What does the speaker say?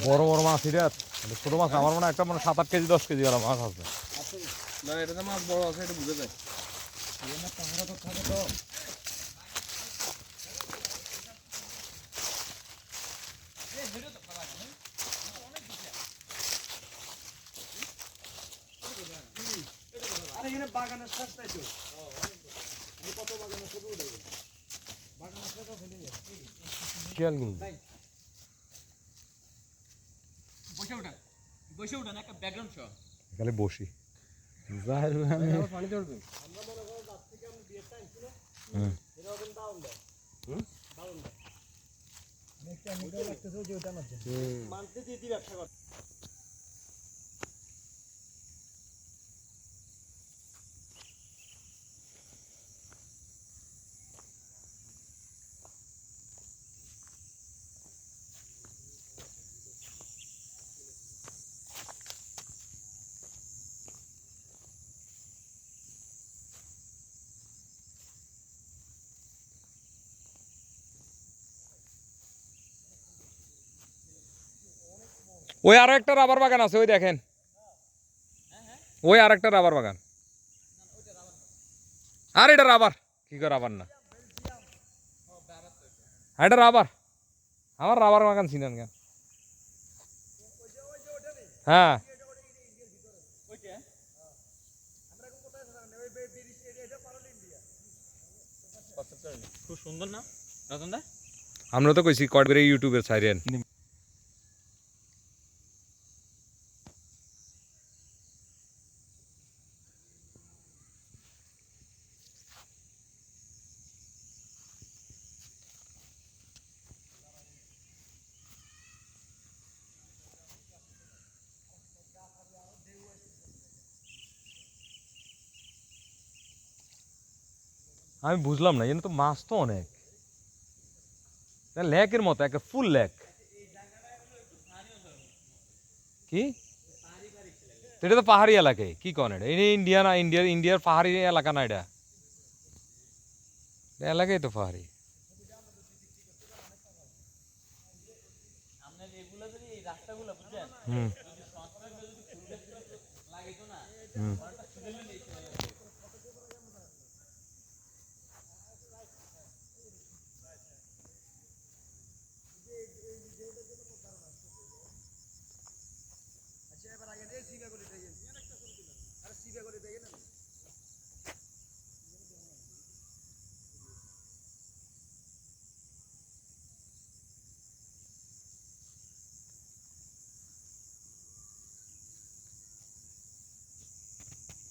বড় বড় মাছ এটা ছোট মাছ আমার মনে হয় একটা মানে 7-8 কেজি 10 কেজি ওরা মাছ আছে। না এটা তো মাছ বড় আছে, এটা বুঝে যায়। খেয়াল কিন্তু খালি বসি পানি ধরবে। ওই আরো একটা রাবার বাগান আছে ওই দেখেন, ওই আর একটা রাবার বাগান। আর এটা রাবার কি করে রাবার না, এটা রাবার। আমার রাবার বাগান চিনেন কেন? হ্যাঁ খুব সুন্দর না রতন দা? আমরা তো কইছি কট করে ইউটিউবের ছাইরেন। আমি বুঝলাম না, এখানে তো মাছ তো অনেক, লেকের মতো একটা ফুল লেক। কি এটা তো পাহাড়ি এলাকায়, কি কন এটা? এটা ইন্ডিয়া না, ইন্ডিয়ার পাহাড়ি এলাকা না, এটা এলাকায় তো পাহাড়ি। হুম হুম